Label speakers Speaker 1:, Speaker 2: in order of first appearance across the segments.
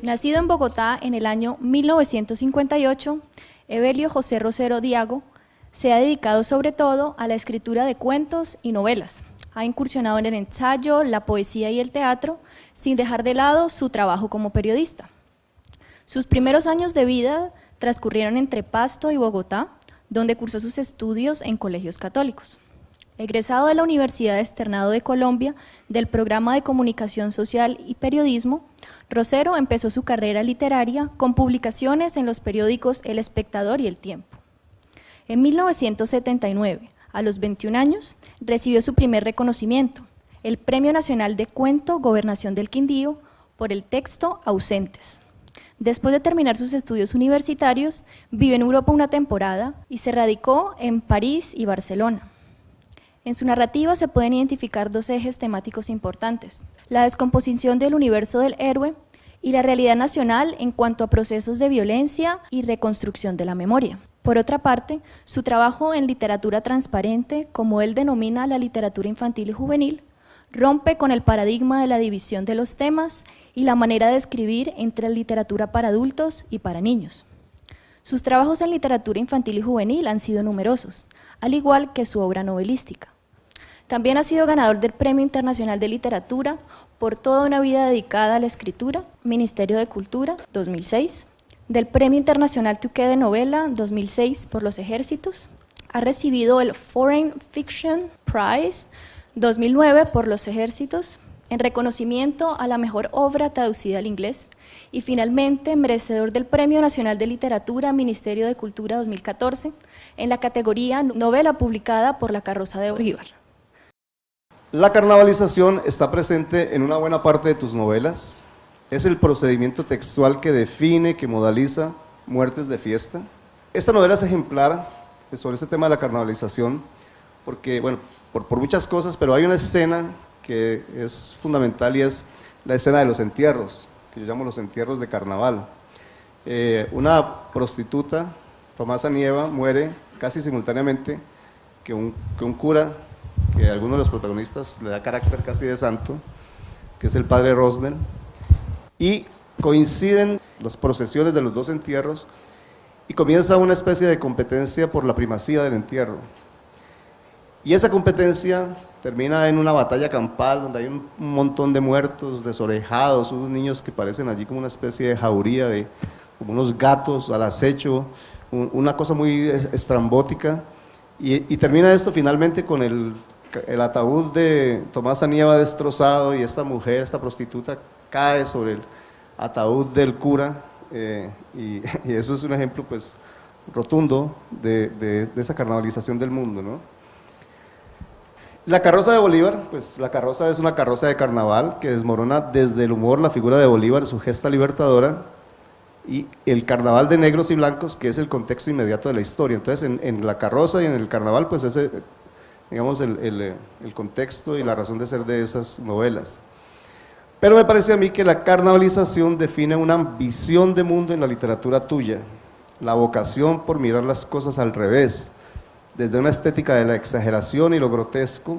Speaker 1: Nacido en Bogotá en el año 1958, Evelio José Rosero Diago se ha dedicado sobre todo a la escritura de cuentos y novelas. Ha incursionado en el ensayo, la poesía y el teatro, sin dejar de lado su trabajo como periodista. Sus primeros años de vida transcurrieron entre Pasto y Bogotá, donde cursó sus estudios en colegios católicos. Egresado de la Universidad Externado de Colombia del programa de Comunicación Social y Periodismo, Rosero empezó su carrera literaria con publicaciones en los periódicos El Espectador y El Tiempo. En 1979, a los 21 años, recibió su primer reconocimiento, el Premio Nacional de Cuento Gobernación del Quindío, por el texto Ausentes. Después de terminar sus estudios universitarios, vivió en Europa una temporada y se radicó en París y Barcelona. En su narrativa se pueden identificar dos ejes temáticos importantes: la descomposición del universo del héroe y la realidad nacional en cuanto a procesos de violencia y reconstrucción de la memoria. Por otra parte, su trabajo en literatura transparente, como él denomina la literatura infantil y juvenil, rompe con el paradigma de la división de los temas y la manera de escribir entre literatura para adultos y para niños. Sus trabajos en literatura infantil y juvenil han sido numerosos, al igual que su obra novelística. También ha sido ganador del Premio Internacional de Literatura por toda una vida dedicada a la escritura, Ministerio de Cultura, 2006, del Premio Internacional Touquet de Novela, 2006, por Los Ejércitos. Ha recibido el Foreign Fiction Prize, 2009, por Los Ejércitos, en reconocimiento a la mejor obra traducida al inglés, y finalmente merecedor del Premio Nacional de Literatura, Ministerio de Cultura, 2014, en la categoría Novela publicada por La Carroza de Bolívar.
Speaker 2: La carnavalización está presente en una buena parte de tus novelas. Es el procedimiento textual que define, que modaliza muertes de fiesta. Esta novela es ejemplar sobre este tema de la carnavalización, porque, bueno, por muchas cosas, pero hay una escena que es fundamental y es la escena de los entierros, que yo llamo los entierros de carnaval. Una prostituta, Tomasa Nieva, muere casi simultáneamente que un cura, que a alguno de los protagonistas le da carácter casi de santo, que es el padre Rosner, y coinciden las procesiones de los dos entierros y comienza una especie de competencia por la primacía del entierro. Y esa competencia termina en una batalla campal donde hay un montón de muertos, desorejados, unos niños que parecen allí como una especie de jauría, como unos gatos al acecho, una cosa muy estrambótica, y termina esto finalmente con el ataúd de Tomasa Nieva destrozado, y esta mujer, esta prostituta, cae sobre el ataúd del cura, y eso es un ejemplo pues rotundo de esa carnavalización del mundo, ¿no? La carroza de Bolívar, pues la carroza es una carroza de carnaval que desmorona desde el humor la figura de Bolívar, su gesta libertadora, y el carnaval de negros y blancos, que es el contexto inmediato de la historia. Entonces en la carroza y en el carnaval, pues ese, digamos, el contexto y la razón de ser de esas novelas. Pero me parece a mí que la carnavalización define una visión de mundo en la literatura tuya, la vocación por mirar las cosas al revés, desde una estética de la exageración y lo grotesco,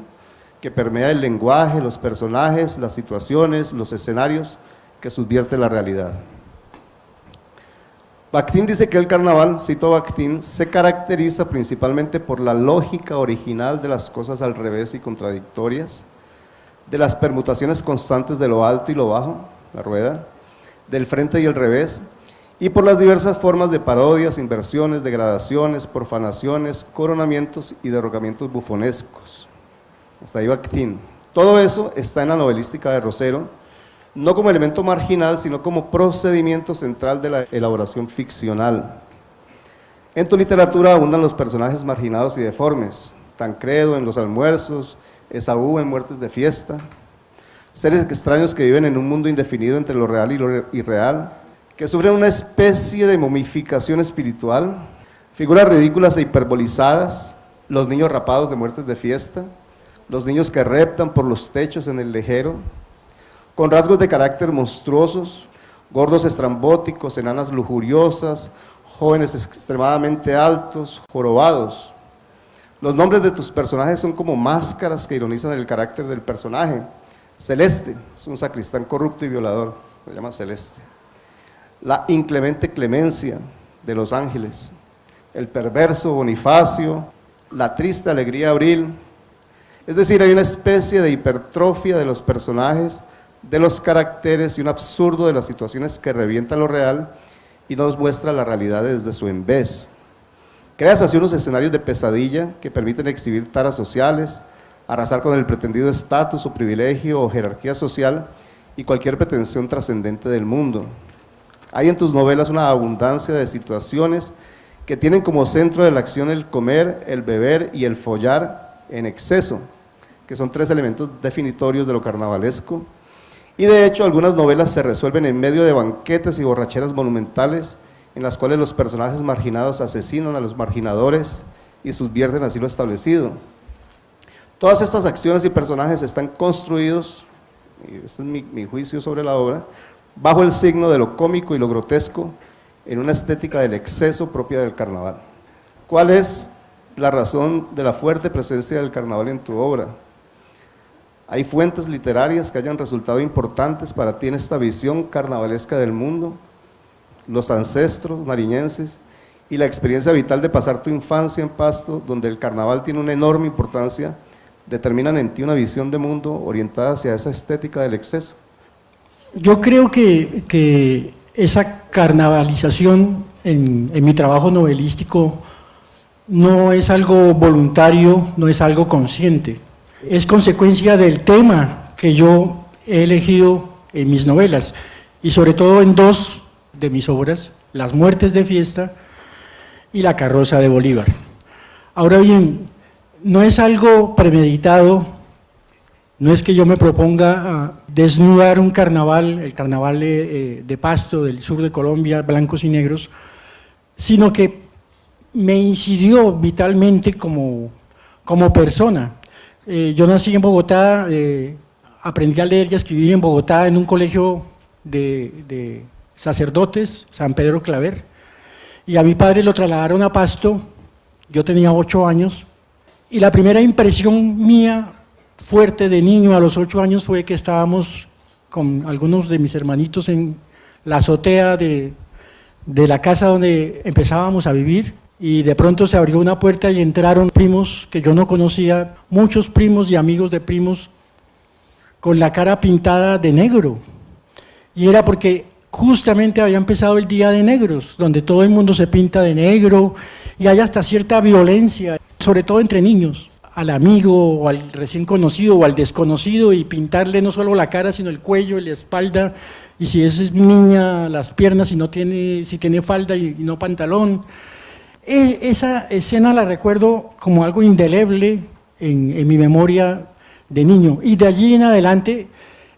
Speaker 2: que permea el lenguaje, los personajes, las situaciones, los escenarios, que subvierte la realidad. Bakhtin dice que el carnaval, cito a Bakhtin, se caracteriza principalmente por la lógica original de las cosas al revés y contradictorias, de las permutaciones constantes de lo alto y lo bajo, la rueda, del frente y el revés, y por las diversas formas de parodias, inversiones, degradaciones, profanaciones, coronamientos y derrocamientos bufonescos. Hasta ahí Bakhtin. Todo eso está en la novelística de Rosero, no como elemento marginal, sino como procedimiento central de la elaboración ficcional. En tu literatura abundan los personajes marginados y deformes: Tancredo en Los Almuerzos, Esaú en Muertes de Fiesta, seres extraños que viven en un mundo indefinido entre lo real y lo irreal, que sufren una especie de momificación espiritual, figuras ridículas e hiperbolizadas, los niños rapados de Muertes de Fiesta, los niños que reptan por los techos en El Lejero, con rasgos de carácter monstruosos, gordos estrambóticos, enanas lujuriosas, jóvenes extremadamente altos, jorobados. Los nombres de tus personajes son como máscaras que ironizan el carácter del personaje. Celeste es un sacristán corrupto y violador, se llama Celeste. la inclemente Clemencia de los ángeles, el perverso Bonifacio, la triste alegría Abril. Es decir, hay una especie de hipertrofia de los personajes, de los caracteres y un absurdo de las situaciones que revienta lo real y nos muestra la realidad desde su envés. Creas así unos escenarios de pesadilla que permiten exhibir taras sociales, arrasar con el pretendido estatus o privilegio o jerarquía social y cualquier pretensión trascendente del mundo. Hay en tus novelas una abundancia de situaciones que tienen como centro de la acción el comer, el beber y el follar en exceso, que son tres elementos definitorios de lo carnavalesco. Y de hecho algunas novelas se resuelven en medio de banquetes y borracheras monumentales en las cuales los personajes marginados asesinan a los marginadores y subvierten así lo establecido. Todas estas acciones y personajes están construidos, y este es mi juicio sobre la obra, bajo el signo de lo cómico y lo grotesco, en una estética del exceso propia del carnaval. ¿Cuál es la razón de la fuerte presencia del carnaval en tu obra? ¿Hay fuentes literarias que hayan resultado importantes para ti en esta visión carnavalesca del mundo? Los ancestros nariñenses y la experiencia vital de pasar tu infancia en Pasto, donde el carnaval tiene una enorme importancia, determinan en ti una visión de mundo orientada hacia esa estética del exceso.
Speaker 3: Yo creo que esa carnavalización en mi trabajo novelístico no es algo voluntario, no es algo consciente, es consecuencia del tema que yo he elegido en mis novelas y sobre todo en dos de mis obras, Las muertes de fiesta y La carroza de Bolívar. Ahora bien, no es algo premeditado, no es que yo me proponga desnudar un carnaval, el carnaval de Pasto, del sur de Colombia, blancos y negros, sino que me incidió vitalmente como persona. Yo nací en Bogotá, aprendí a leer y a escribir en Bogotá en un colegio de sacerdotes, San Pedro Claver, y a mi padre lo trasladaron a Pasto, yo tenía 8 años, y la primera impresión mía fuerte de niño a los 8 años fue que estábamos con algunos de mis hermanitos en la azotea de la casa donde empezábamos a vivir, y de pronto se abrió una puerta y entraron primos que yo no conocía, muchos primos y amigos de primos, con la cara pintada de negro, y era porque justamente había empezado el Día de Negros, donde todo el mundo se pinta de negro y hay hasta cierta violencia, sobre todo entre niños, al amigo o al recién conocido o al desconocido, y pintarle no solo la cara sino el cuello y la espalda, y si es niña las piernas, si tiene falda y no pantalón. Esa escena la recuerdo como algo indeleble en mi memoria de niño, y de allí en adelante,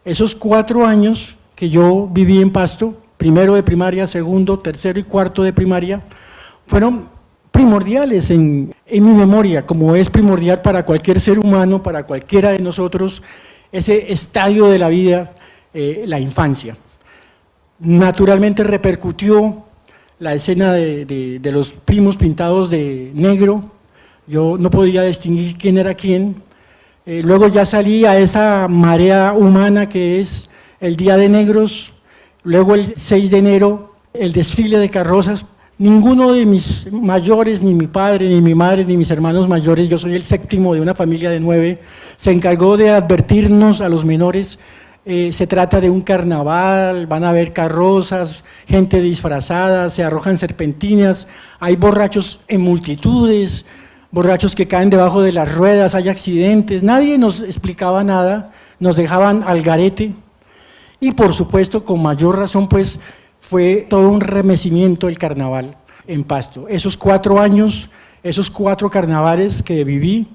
Speaker 3: esos 4 años que yo viví en Pasto, primero de primaria, segundo, tercero y cuarto de primaria, fueron primordiales en mi memoria, como es primordial para cualquier ser humano, para cualquiera de nosotros, ese estadio de la vida, la infancia. Naturalmente repercutió la escena de los primos pintados de negro, yo no podía distinguir quién era quién, luego ya salí a esa marea humana que es el Día de Negros, luego el 6 de enero, el desfile de carrozas. Ninguno de mis mayores, ni mi padre, ni mi madre, ni mis hermanos mayores, yo soy el séptimo de una familia de 9, se encargó de advertirnos a los menores, se trata de un carnaval, van a haber carrozas, gente disfrazada, se arrojan serpentinas, hay borrachos en multitudes, borrachos que caen debajo de las ruedas, hay accidentes, nadie nos explicaba nada, nos dejaban al garete. Y por supuesto, con mayor razón, pues fue todo un remecimiento el carnaval en Pasto. Esos 4 años, esos 4 carnavales que viví,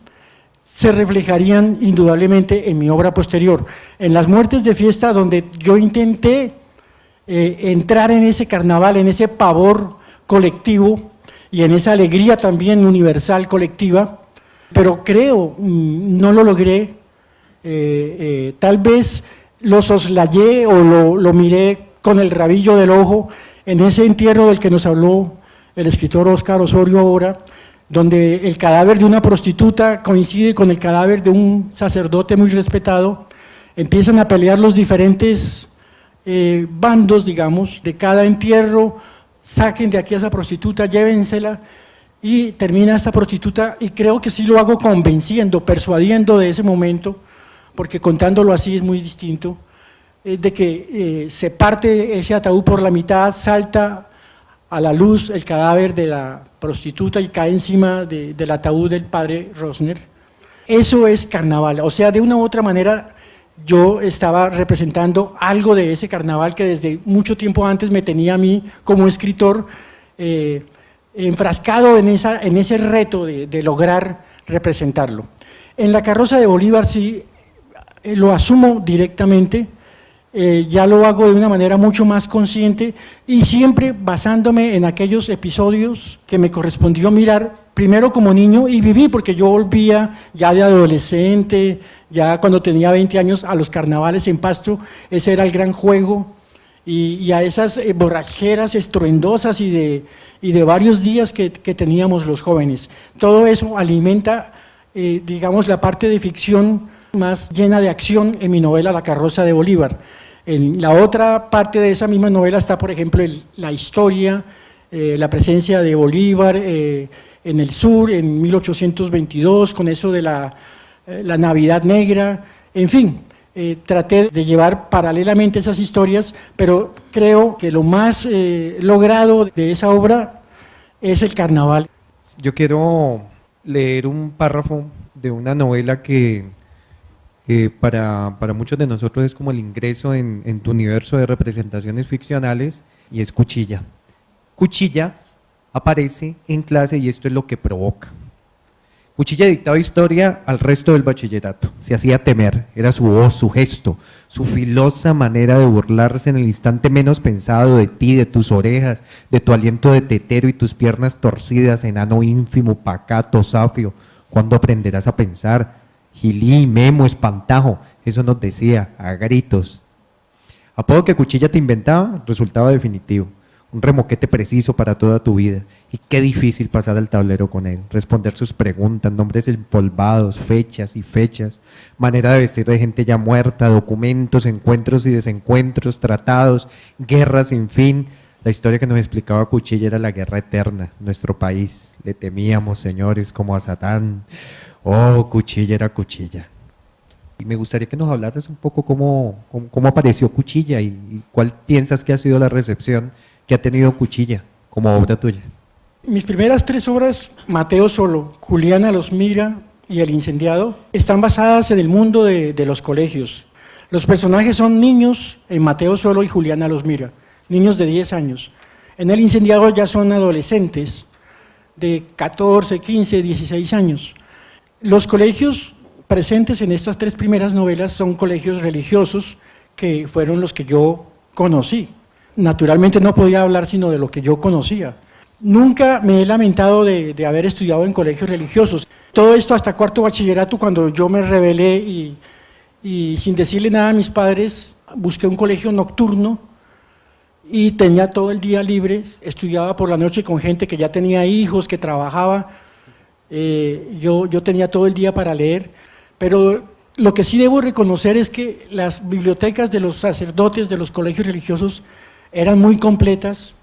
Speaker 3: se reflejarían indudablemente en mi obra posterior. En Las muertes de fiesta, donde yo intenté entrar en ese carnaval, en ese pavor colectivo y en esa alegría también universal colectiva, pero creo, no lo logré, tal vez lo soslayé o lo miré con el rabillo del ojo en ese entierro del que nos habló el escritor Óscar Osorio ahora, donde el cadáver de una prostituta coincide con el cadáver de un sacerdote muy respetado, empiezan a pelear los diferentes bandos, digamos, de cada entierro, saquen de aquí a esa prostituta, llévensela, y termina esta prostituta, y creo que sí lo hago convenciendo, persuadiendo de ese momento, porque contándolo así es muy distinto, de que se parte ese ataúd por la mitad, salta a la luz el cadáver de la prostituta y cae encima del ataúd del padre Rosner. Eso es carnaval, o sea, de una u otra manera yo estaba representando algo de ese carnaval que desde mucho tiempo antes me tenía a mí como escritor enfrascado en ese reto de lograr representarlo. En la carroza de Bolívar sí lo asumo directamente, ya lo hago de una manera mucho más consciente y siempre basándome en aquellos episodios que me correspondió mirar primero como niño y viví, porque yo volvía ya de adolescente, ya cuando tenía 20 años a los carnavales en Pasto, ese era el gran juego, y a esas borracheras estruendosas y de varios días que teníamos los jóvenes. Todo eso alimenta, digamos, la parte de ficción más llena de acción en mi novela La carroza de Bolívar. En la otra parte de esa misma novela está, por ejemplo, la historia, la presencia de Bolívar en el sur, en 1822, con eso de la Navidad Negra, en fin, traté de llevar paralelamente esas historias, pero creo que lo más logrado de esa obra es el carnaval.
Speaker 4: Yo quiero leer un párrafo de una novela que para muchos de nosotros es como el ingreso en tu universo de representaciones ficcionales, y es Cuchilla. Cuchilla aparece en clase y esto es lo que provoca. Cuchilla dictaba historia al resto del bachillerato, se hacía temer, era su voz, su gesto, su filosa manera de burlarse en el instante menos pensado de ti, de tus orejas, de tu aliento de tetero y tus piernas torcidas, enano ínfimo, pacato, safio. ¿Cuándo aprenderás a pensar? Gilí, memo, espantajo, eso nos decía, a gritos. Apodo que Cuchilla te inventaba resultaba definitivo, un remoquete preciso para toda tu vida, y qué difícil pasar al tablero con él, responder sus preguntas, nombres empolvados, fechas y fechas, manera de vestir de gente ya muerta, documentos, encuentros y desencuentros, tratados, guerras sin fin. La historia que nos explicaba Cuchilla era la guerra eterna, nuestro país, le temíamos, señores, como a Satán. Oh, Cuchilla era Cuchilla. Y me gustaría que nos hablaras un poco cómo apareció Cuchilla y cuál piensas que ha sido la recepción que ha tenido Cuchilla como obra tuya.
Speaker 3: Mis primeras 3 obras, Mateo Solo, Juliana los mira y El incendiado, están basadas en el mundo de los colegios. Los personajes son niños en Mateo Solo y Juliana los mira, niños de 10 años. En El incendiado ya son adolescentes de 14, 15, 16 años. Los colegios presentes en estas 3 primeras novelas son colegios religiosos que fueron los que yo conocí. Naturalmente no podía hablar sino de lo que yo conocía. Nunca me he lamentado de haber estudiado en colegios religiosos. Todo esto hasta 4º bachillerato, cuando yo me rebelé y sin decirle nada a mis padres, busqué un colegio nocturno y tenía todo el día libre, estudiaba por la noche con gente que ya tenía hijos, que trabajaba. Yo tenía todo el día para leer, pero lo que sí debo reconocer es que las bibliotecas de los sacerdotes de los colegios religiosos eran muy completas.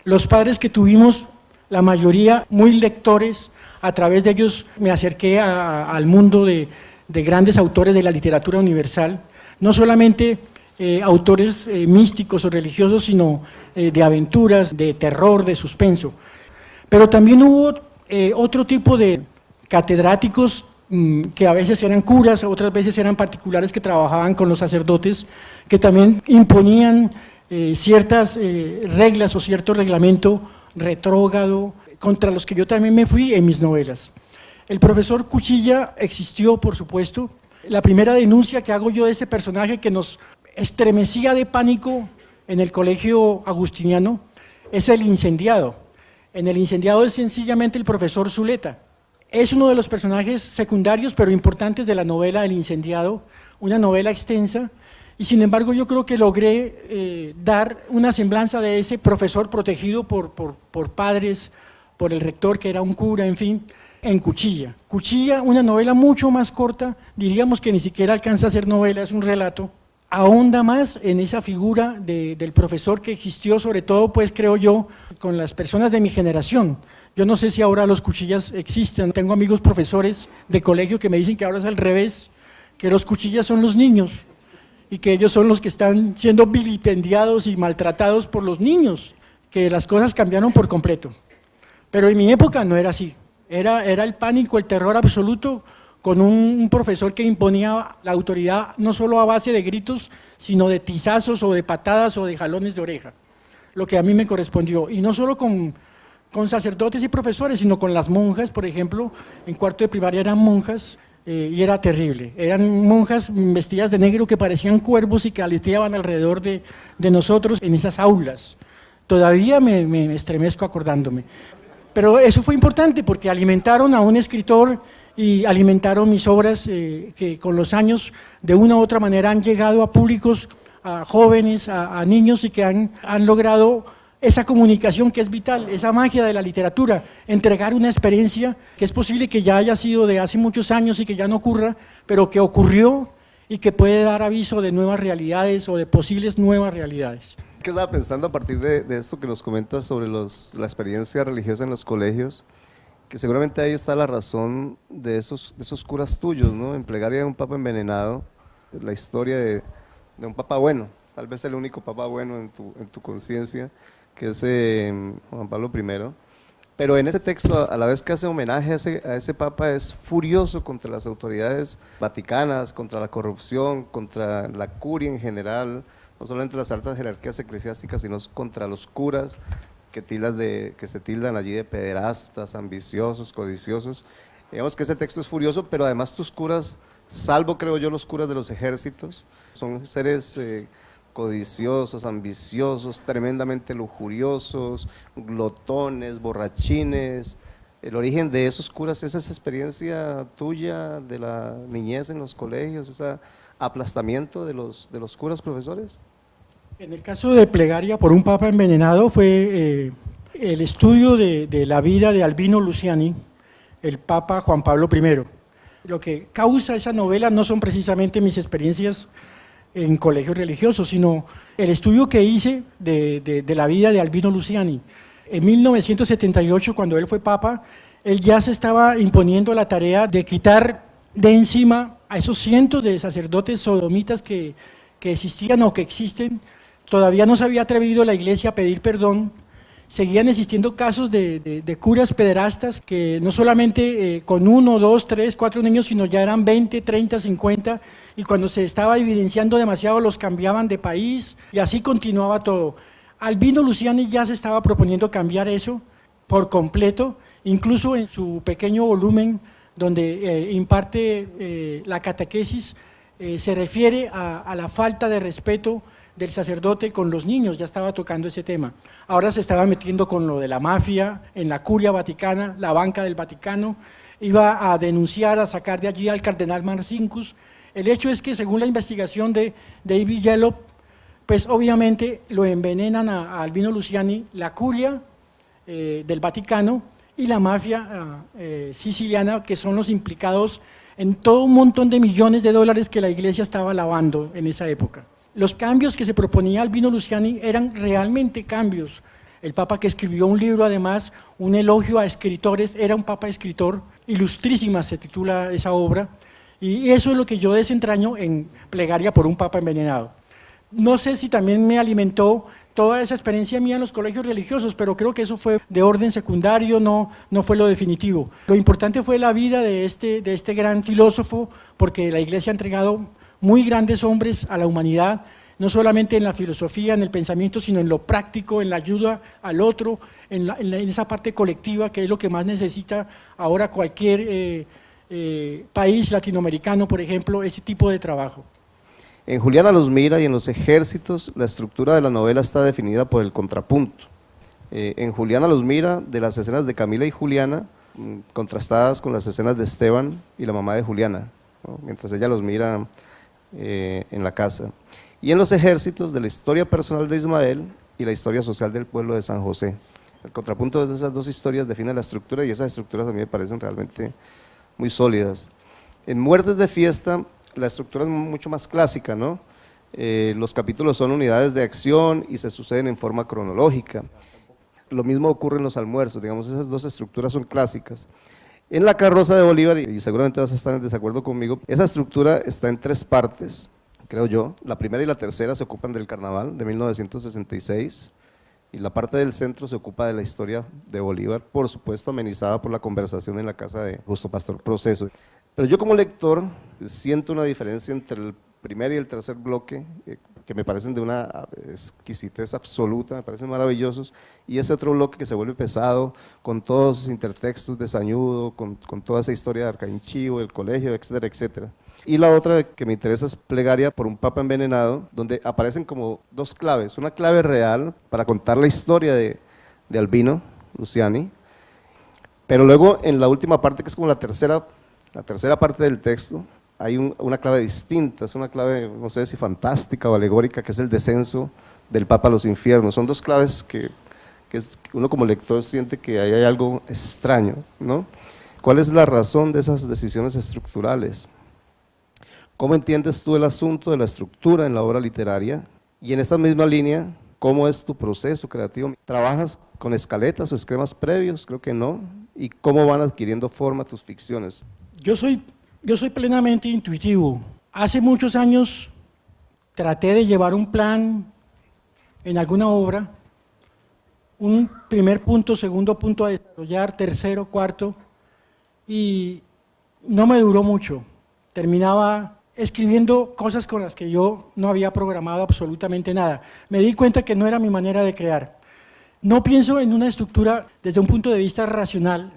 Speaker 3: Los padres que tuvimos, la mayoría muy lectores, a través de ellos me acerqué al mundo de grandes autores de la literatura universal, no solamente autores místicos o religiosos, sino de aventuras, de terror, de suspenso. Pero también hubo otro tipo de catedráticos que a veces eran curas, otras veces eran particulares que trabajaban con los sacerdotes, que también imponían ciertas reglas o cierto reglamento retrógrado contra los que yo también me fui en mis novelas. El profesor Cuchilla existió, por supuesto. La primera denuncia que hago yo de ese personaje que nos estremecía de pánico en el colegio agustiniano es El incendiado. En El incendiado es sencillamente el profesor Zuleta. Es uno de los personajes secundarios pero importantes de la novela El incendiado, una novela extensa, y sin embargo yo creo que logré dar una semblanza de ese profesor protegido por padres, por el rector que era un cura, en fin, en Cuchilla. Cuchilla, una novela mucho más corta, diríamos que ni siquiera alcanza a ser novela, es un relato ahonda más en esa figura del profesor que existió, sobre todo, pues creo yo, con las personas de mi generación. Yo no sé si ahora los cuchillas existen, tengo amigos profesores de colegio que me dicen que ahora es al revés, que los cuchillas son los niños y que ellos son los que están siendo vilipendiados y maltratados por los niños, que las cosas cambiaron por completo. Pero en mi época no era así, era el pánico, el terror absoluto, con un profesor que imponía la autoridad no solo a base de gritos, sino de tizazos o de patadas o de jalones de oreja, lo que a mí me correspondió, y no solo con sacerdotes y profesores, sino con las monjas, por ejemplo, en cuarto de primaria eran monjas, y era terrible, eran monjas vestidas de negro que parecían cuervos y que aleteaban alrededor de nosotros en esas aulas. Todavía me estremezco acordándome. Pero eso fue importante porque alimentaron a un escritor y alimentaron mis obras que con los años de una u otra manera han llegado a públicos, a jóvenes, a niños, y que han logrado esa comunicación que es vital, esa magia de la literatura, entregar una experiencia que es posible que ya haya sido de hace muchos años y que ya no ocurra, pero que ocurrió y que puede dar aviso de nuevas realidades o de posibles nuevas realidades.
Speaker 2: ¿Qué estaba pensando a partir de esto que nos comentas sobre la experiencia religiosa en los colegios? Que seguramente ahí está la razón de esos curas tuyos, ¿no? En Plegaria de un Papa Envenenado, la historia de un Papa bueno, tal vez el único Papa bueno en tu conciencia, que es Juan Pablo I, pero en ese texto, a la vez que hace homenaje a ese Papa, es furioso contra las autoridades vaticanas, contra la corrupción, contra la curia en general, no solamente las altas jerarquías eclesiásticas, sino contra los curas que se tildan allí de pederastas, ambiciosos, codiciosos. Digamos que ese texto es furioso, pero además tus curas, salvo creo yo los curas de los ejércitos, son seres codiciosos, ambiciosos, tremendamente lujuriosos, glotones, borrachines. El origen de esos curas es esa experiencia tuya de la niñez en los colegios, ese aplastamiento de los curas profesores.
Speaker 3: En el caso de Plegaria por un Papa Envenenado fue el estudio de la vida de Albino Luciani, el Papa Juan Pablo I. Lo que causa esa novela no son precisamente mis experiencias en colegios religiosos, sino el estudio que hice de la vida de Albino Luciani. En 1978, cuando él fue Papa, él ya se estaba imponiendo la tarea de quitar de encima a esos cientos de sacerdotes sodomitas que existían o que existen. Todavía no se había atrevido la Iglesia a pedir perdón. Seguían existiendo casos de curas pederastas que no solamente con 1, 2, 3, 4 niños, sino ya eran 20, 30, 50, y cuando se estaba evidenciando demasiado los cambiaban de país, y así continuaba todo. Albino Luciani ya se estaba proponiendo cambiar eso por completo, incluso en su pequeño volumen donde imparte la catequesis, se refiere a la falta de respeto del sacerdote con los niños, ya estaba tocando ese tema. Ahora se estaba metiendo con lo de la mafia en la curia vaticana, la banca del Vaticano, iba a denunciar, a sacar de allí al cardenal Marcinkus. El hecho es que según la investigación de David Yellow, pues obviamente lo envenenan a Albino Luciani, la curia del Vaticano y la mafia siciliana, que son los implicados en todo un montón de millones de dólares que la Iglesia estaba lavando en esa época. Los cambios que se proponía Albino Luciani eran realmente cambios. El Papa que escribió un libro, además, un elogio a escritores, era un Papa escritor, Ilustrísima se titula esa obra, y eso es lo que yo desentraño en Plegaria por un Papa Envenenado. No sé si también me alimentó toda esa experiencia mía en los colegios religiosos, pero creo que eso fue de orden secundario, no fue lo definitivo. Lo importante fue la vida de este gran filósofo, porque la Iglesia ha entregado muy grandes hombres a la humanidad, no solamente en la filosofía, en el pensamiento, sino en lo práctico, en la ayuda al otro, en esa parte colectiva, que es lo que más necesita ahora cualquier país latinoamericano, por ejemplo, ese tipo de trabajo.
Speaker 2: En Juliana los mira y en los ejércitos, la estructura de la novela está definida por el contrapunto. En Juliana los mira, de las escenas de Camila y Juliana, contrastadas con las escenas de Esteban y la mamá de Juliana, ¿no? Mientras ella los mira en la casa. Y en los ejércitos, de la historia personal de Ismael y la historia social del pueblo de San José. El contrapunto de esas dos historias define la estructura, y esas estructuras a mí me parecen realmente muy sólidas. En Muertes de Fiesta, la estructura es mucho más clásica, ¿no? Los capítulos son unidades de acción y se suceden en forma cronológica. Lo mismo ocurre en los almuerzos, digamos, esas dos estructuras son clásicas. En la carroza de Bolívar, y seguramente vas a estar en desacuerdo conmigo, esa estructura está en 3 partes, creo yo. La primera y la tercera se ocupan del carnaval de 1966, y la parte del centro se ocupa de la historia de Bolívar, por supuesto amenizada por la conversación en la casa de Justo Pastor Proceso. Pero yo como lector siento una diferencia entre el primer y el tercer bloque, que me parecen de una exquisitez absoluta, me parecen maravillosos, y ese otro bloque que se vuelve pesado, con todos sus intertextos de Sañudo, con toda esa historia de Arcainchivo, el colegio, etcétera, etcétera. Y la otra que me interesa es Plegaria por un Papa Envenenado, donde aparecen como 2 claves, una clave real para contar la historia de Albino Luciani, pero luego en la última parte, que es como la tercera parte del texto, hay una clave distinta, es una clave, no sé si fantástica o alegórica, que es el descenso del Papa a los infiernos. Son 2 claves que uno como lector siente que ahí hay algo extraño, ¿no? ¿Cuál es la razón de esas decisiones estructurales? ¿Cómo entiendes tú el asunto de la estructura en la obra literaria? Y en esa misma línea, ¿cómo es tu proceso creativo? ¿Trabajas con escaletas o esquemas previos? Creo que no. ¿Y cómo van adquiriendo forma tus ficciones?
Speaker 3: Yo soy plenamente intuitivo. Hace muchos años traté de llevar un plan en alguna obra, un primer punto, segundo punto a desarrollar, tercero, cuarto, y no me duró mucho. Terminaba escribiendo cosas con las que yo no había programado absolutamente nada. Me di cuenta que no era mi manera de crear. No pienso en una estructura desde un punto de vista racional,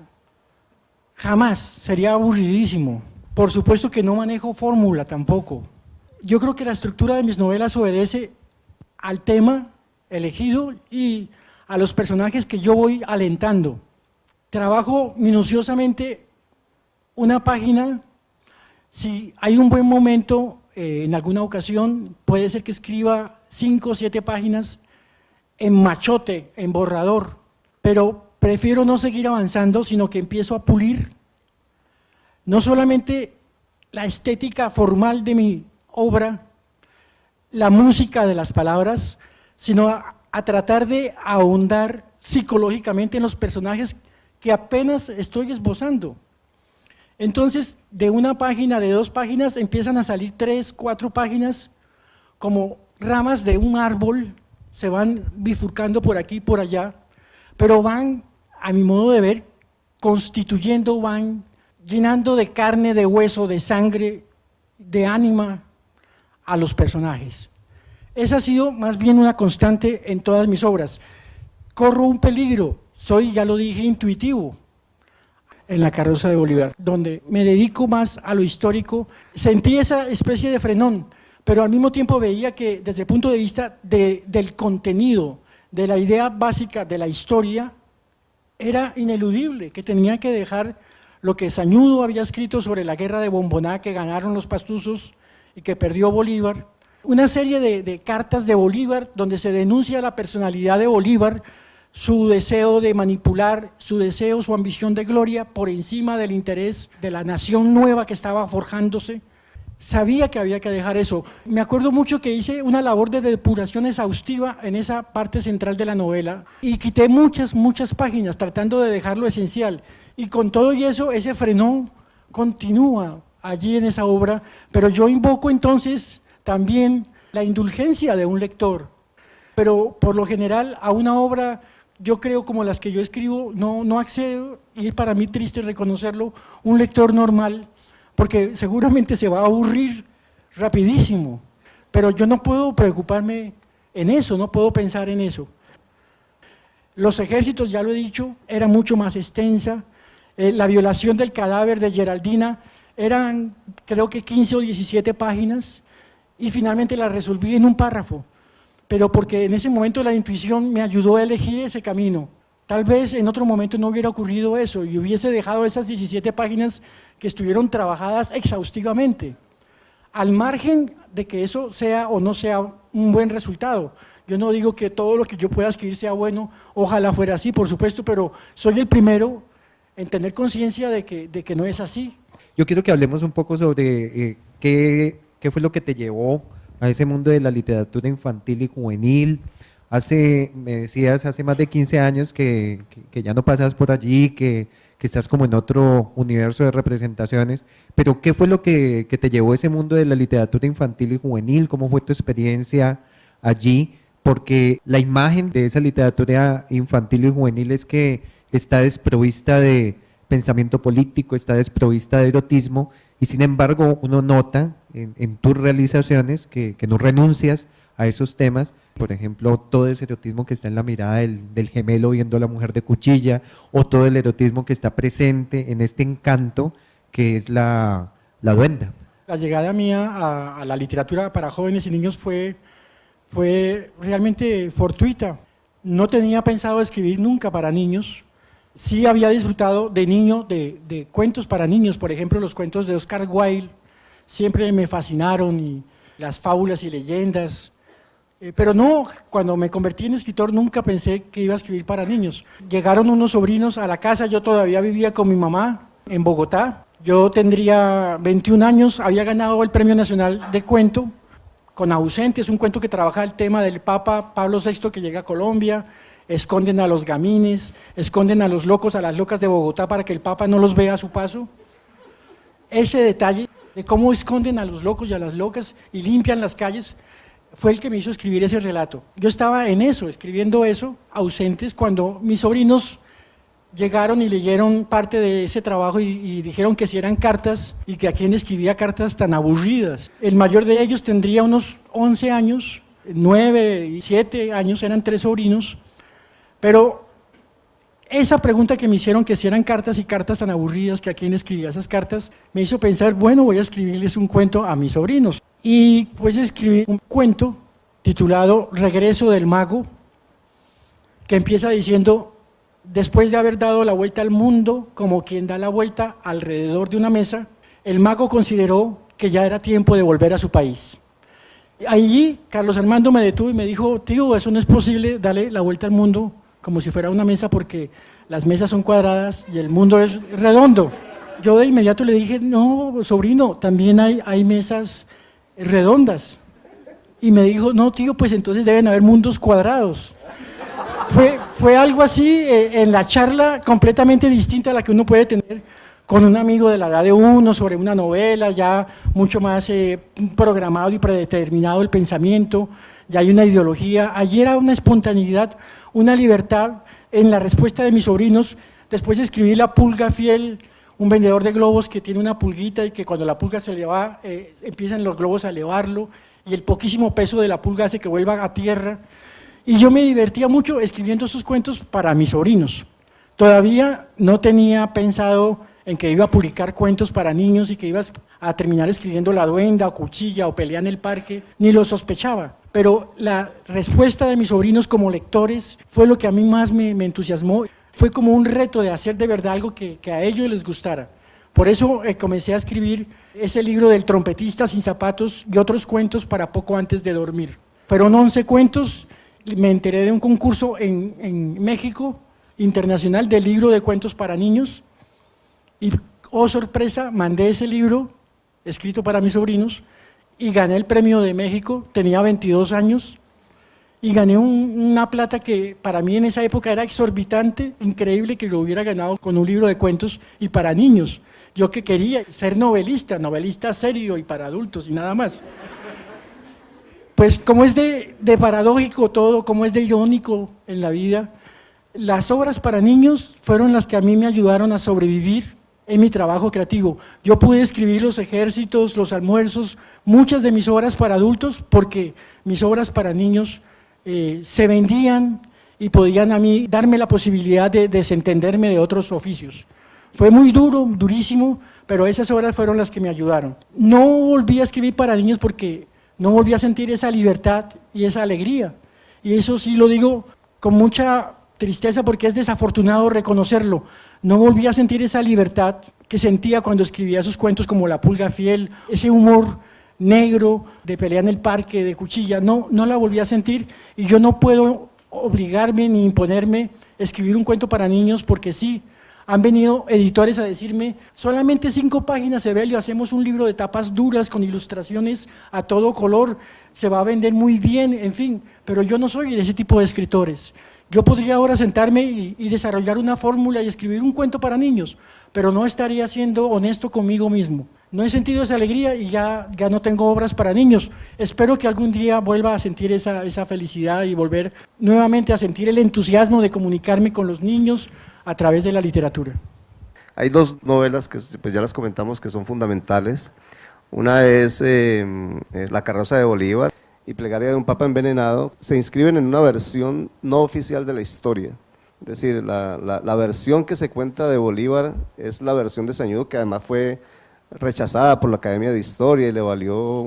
Speaker 3: jamás, sería aburridísimo. Por supuesto que no manejo fórmula tampoco. Yo creo que la estructura de mis novelas obedece al tema elegido y a los personajes que yo voy alentando. Trabajo minuciosamente una página. Si hay un buen momento, en alguna ocasión, puede ser que escriba 5 o 7 páginas en machote, en borrador, pero prefiero no seguir avanzando, sino que empiezo a pulir no solamente la estética formal de mi obra, la música de las palabras, sino a tratar de ahondar psicológicamente en los personajes que apenas estoy esbozando. Entonces, de una página, de 2 páginas, empiezan a salir 3, 4 páginas, como ramas de un árbol, se van bifurcando por aquí y por allá, pero van, a mi modo de ver, constituyendo, van llenando de carne, de hueso, de sangre, de ánima a los personajes. Esa ha sido más bien una constante en todas mis obras. Corro un peligro, soy, ya lo dije, intuitivo. En la carroza de Bolívar, donde me dedico más a lo histórico, sentí esa especie de frenón, pero al mismo tiempo veía que desde el punto de vista del contenido, de la idea básica de la historia, era ineludible, que tenía que dejar lo que Sañudo había escrito sobre la guerra de Bomboná que ganaron los pastuzos y que perdió Bolívar, una serie de cartas de Bolívar donde se denuncia la personalidad de Bolívar, su deseo de manipular, su deseo, su ambición de gloria por encima del interés de la nación nueva que estaba forjándose. Sabía que había que dejar eso. Me acuerdo mucho que hice una labor de depuración exhaustiva en esa parte central de la novela y quité muchas páginas tratando de dejar lo esencial. Y con todo y eso, ese frenón continúa allí en esa obra, pero yo invoco entonces también la indulgencia de un lector. Pero por lo general a una obra, yo creo como las que yo escribo, no accedo, y es para mí triste reconocerlo, un lector normal, porque seguramente se va a aburrir rapidísimo, pero yo no puedo preocuparme en eso, no puedo pensar en eso. Los ejércitos, ya lo he dicho, era mucho más extensa. La violación del cadáver de Geraldina eran creo que 15 o 17 páginas y finalmente la resolví en un párrafo, pero porque en ese momento la intuición me ayudó a elegir ese camino. Tal vez en otro momento no hubiera ocurrido eso y hubiese dejado esas 17 páginas que estuvieron trabajadas exhaustivamente, al margen de que eso sea o no sea un buen resultado. Yo no digo que todo lo que yo pueda escribir sea bueno, ojalá fuera así, por supuesto, pero soy el primero en tener conciencia de que no es así.
Speaker 4: Yo quiero que hablemos un poco sobre qué fue lo que te llevó a ese mundo de la literatura infantil y juvenil. Me decías, hace más de 15 años que ya no pasas por allí, que estás como en otro universo de representaciones, pero ¿qué fue lo que te llevó a ese mundo de la literatura infantil y juvenil? ¿Cómo fue tu experiencia allí? Porque la imagen de esa literatura infantil y juvenil es que está desprovista de pensamiento político, está desprovista de erotismo, y sin embargo uno nota en tus realizaciones que no renuncias a esos temas. Por ejemplo, todo ese erotismo que está en la mirada del gemelo viendo a la mujer de cuchilla, o todo el erotismo que está presente en este encanto que es la duenda.
Speaker 3: La llegada mía a la literatura para jóvenes y niños fue realmente fortuita. No tenía pensado escribir nunca para niños. Sí había disfrutado de niño de cuentos para niños, por ejemplo, los cuentos de Oscar Wilde, siempre me fascinaron, y las fábulas y leyendas. Pero no, cuando me convertí en escritor nunca pensé que iba a escribir para niños. Llegaron unos sobrinos a la casa, yo todavía vivía con mi mamá en Bogotá. Yo tendría 21 años, había ganado el Premio Nacional de Cuento con Ausentes, un cuento que trabaja el tema del Papa Pablo VI que llega a Colombia. Esconden a los gamines, esconden a los locos, a las locas de Bogotá para que el Papa no los vea a su paso. Ese detalle de cómo esconden a los locos y a las locas y limpian las calles fue el que me hizo escribir ese relato. Yo estaba en eso, escribiendo eso, Ausentes, cuando mis sobrinos llegaron y leyeron parte de ese trabajo y dijeron que si eran cartas, y que a quién escribía cartas tan aburridas. El mayor de ellos tendría unos 11 años, 9 y 7 años, eran 3 sobrinos, pero esa pregunta que me hicieron, que si eran cartas y cartas tan aburridas, que a quién escribía esas cartas, me hizo pensar, bueno, voy a escribirles un cuento a mis sobrinos. Y pues escribí un cuento titulado Regreso del Mago, que empieza diciendo: después de haber dado la vuelta al mundo, como quien da la vuelta alrededor de una mesa, el mago consideró que ya era tiempo de volver a su país. Allí Carlos Armando me detuvo y me dijo: tío, eso no es posible, darle la vuelta al mundo como si fuera una mesa, porque las mesas son cuadradas y el mundo es redondo. Yo de inmediato le dije: no, sobrino, también hay mesas redondas. Y me dijo: no, tío, pues entonces deben haber mundos cuadrados. Fue algo así, en la charla completamente distinta a la que uno puede tener con un amigo de la edad de uno sobre una novela, ya mucho más programado y predeterminado el pensamiento, ya hay una ideología. Allí era una espontaneidad, una libertad en la respuesta de mis sobrinos. Después escribí La Pulga Fiel, un vendedor de globos que tiene una pulguita y que cuando la pulga se le va, empiezan los globos a elevarlo, y el poquísimo peso de la pulga hace que vuelva a tierra. Y yo me divertía mucho escribiendo esos cuentos para mis sobrinos. Todavía no tenía pensado en que iba a publicar cuentos para niños y que iba a terminar escribiendo La Duenda o Cuchilla o Pelea en el Parque, ni lo sospechaba. Pero la respuesta de mis sobrinos como lectores fue lo que a mí más me entusiasmó. Fue como un reto de hacer de verdad algo que a ellos les gustara. Por eso comencé a escribir ese libro del trompetista sin zapatos y otros cuentos para poco antes de dormir. Fueron 11 cuentos. Me enteré de un concurso en México, internacional, de libro de cuentos para niños, y, oh sorpresa, mandé ese libro, escrito para mis sobrinos, y gané el premio de México. Tenía 22 años, y gané una plata que para mí en esa época era exorbitante, increíble que lo hubiera ganado con un libro de cuentos y para niños. Yo que quería ser novelista serio y para adultos y nada más. Pues como es de paradójico todo, como es de irónico en la vida, las obras para niños fueron las que a mí me ayudaron a sobrevivir en mi trabajo creativo. Yo pude escribir Los Ejércitos, Los Almuerzos, muchas de mis obras para adultos, porque mis obras para niños se vendían y podían a mí darme la posibilidad de desentenderme de otros oficios. Fue muy duro, durísimo, pero esas obras fueron las que me ayudaron. No volví a escribir para niños porque no volví a sentir esa libertad y esa alegría, y eso sí lo digo con mucha tristeza porque es desafortunado reconocerlo. No volví a sentir esa libertad que sentía cuando escribía esos cuentos como La Pulga Fiel, ese humor negro de Pelea en el Parque, de Cuchilla, no la volví a sentir, y yo no puedo obligarme ni imponerme a escribir un cuento para niños porque sí, Han venido editores a decirme, solamente 5 páginas, Evelio, hacemos un libro de tapas duras con ilustraciones a todo color, se va a vender muy bien, en fin, pero yo no soy de ese tipo de escritores. Yo podría ahora sentarme y desarrollar una fórmula y escribir un cuento para niños, pero no estaría siendo honesto conmigo mismo. No he sentido esa alegría y ya no tengo obras para niños. Espero que algún día vuelva a sentir esa felicidad y volver nuevamente a sentir el entusiasmo de comunicarme con los niños a través de la literatura.
Speaker 2: Hay 2 novelas que pues ya las comentamos que son fundamentales. Una es La carroza de Bolívar y Plegaria de un Papa envenenado. Se inscriben en una versión no oficial de la historia. Es decir, la versión que se cuenta de Bolívar es la versión de Sañudo, que además fue rechazada por la Academia de Historia y le valió